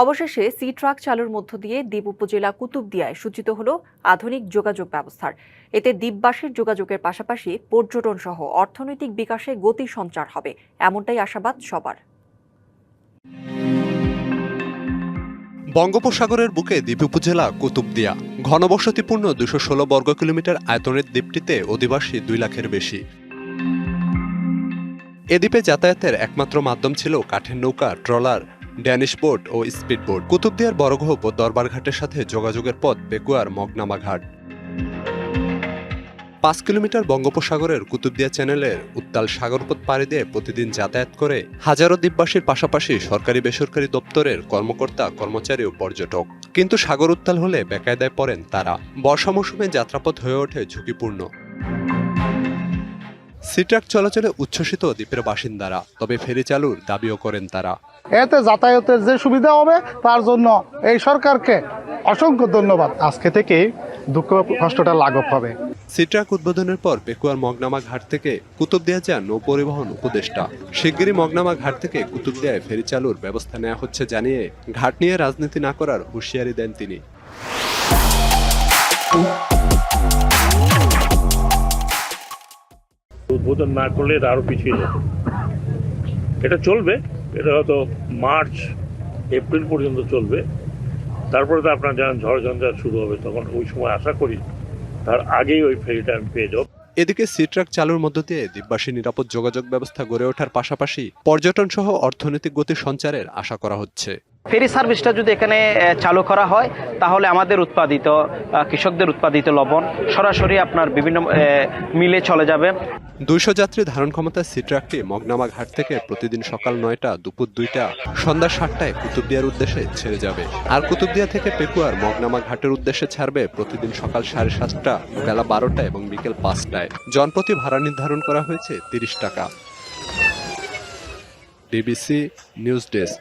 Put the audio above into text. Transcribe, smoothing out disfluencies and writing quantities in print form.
অবশেষে C truck চালুর মধ্য দিয়ে দ্বীপ উপজেলা কুতুবদিয়ায় সূচিত হলো আধুনিক যোগাযোগ ব্যবস্থার। এতে দ্বীপবাসীর যোগাযোগের পাশাপাশি পর্যটন সহ অর্থনৈতিক বিকাশে গতি সঞ্চার হবে, এমনটাই আশাবাদ সবার। বঙ্গোপসাগরের বুকে দ্বীপ উপজেলা কুতুবদিয়া ঘনবসতিপূর্ণ ২১৬ বর্গ কিলোমিটার আয়তনের দ্বীপটিতে অধিবাসী ২ লাখের বেশি। এ দ্বীপে যাতায়াতের একমাত্র মাধ্যম ছিল কাঠের নৌকা, ট্রলার, ড্যানিশ বোট ও স্পিড বোট। কুতুবদিয়ার বড়ঘোপ ও দরবার ঘাটের সাথে যোগাযোগের পথ পেকুয়ার মগনামা ঘাট। ৫ কিলোমিটার বঙ্গোপসাগরের কুতুবদিয়া চ্যানেলের উত্তাল সাগরপথ পাড়ি দিয়ে প্রতিদিন যাতায়াত করে হাজারো দ্বীপবাসীর পাশাপাশি সরকারি বেসরকারি দপ্তরের কর্মকর্তা, কর্মচারী ও পর্যটক। কিন্তু সাগর উত্তাল হলে বেকায়দায় পড়েন তারা। বর্ষা মৌসুমে যাত্রাপথ হয়ে ওঠে ঝুঁকিপূর্ণ। সি ট্রাক চলাচলে উচ্ছ্বসিত দ্বীপের বাসিন্দারা, তবে ফেরি চালুর দাবিও করেন তারা। এতে যাতায়াতের যে সুবিধা হবে তার জন্য এই সরকারকে অসংখ্য ধন্যবাদ। আজকে থেকে দুঃখ কষ্টটা লাঘব হবে। সি ট্রাক উদ্বোধনের পর পেকুয়ার মগনামা ঘাট থেকে কুতুবদিয়া যান নৌপরিবহন উপদেষ্টা। শিগগিরই মগনামা ঘাট থেকে কুতুবদিয়ায় ফেরি চালুর ব্যবস্থা নেওয়া হচ্ছে জানিয়ে ঘাট নিয়ে রাজনীতি না করার হুঁশিয়ারি দেন তিনি। উদ্বোধন না করলে এটা আরো পিছিয়ে যাবে। এটা চলবে, এটা হয়তো মার্চ এপ্রিল পর্যন্ত চলবে। তারপরে তো আপনার জানেন ঝড় ঝঞ্ঝাট শুরু হবে, তখন ওই সময় আশা করি তার আগেই ওই ফেরিটা আমি পেয়ে যাব। এদিকে সি ট্রাক চালুর মধ্য দিয়ে দ্বীপবাসী নিরাপদ যোগাযোগ ব্যবস্থা গড়ে ওঠার পাশাপাশি পর্যটন সহ অর্থনৈতিক গতি সঞ্চারের আশা করা হচ্ছে। ফেরি সার্ভিসটা যদি এখানে চালু করা হয় তাহলে আমাদের উৎপাদিত কৃষকদের উৎপাদিত লবণ সরাসরি আপনার বিভিন্ন মিলে চলে যাবে। ২০০ যাত্রী ধারণ ক্ষমতার সি ট্রাকটি মগনামা ঘাট থেকে প্রতিদিন সকাল ৯টা, দুপুর ২টা, সন্ধ্যা ৭টায় কুতুবদিয়ার উদ্দেশ্যে ছেড়ে যাবে। আর কুতুবদিয়া থেকে পেকুয়ার মগনামা ঘাটের উদ্দেশ্যে ছাড়বে প্রতিদিন সকাল ৭:৩০টা, বেলা ১২টা এবং বিকেল ৫টায়। জনপ্রতি ভাড়া নির্ধারণ করা হয়েছে ৩০ টাকা। DBC news desk.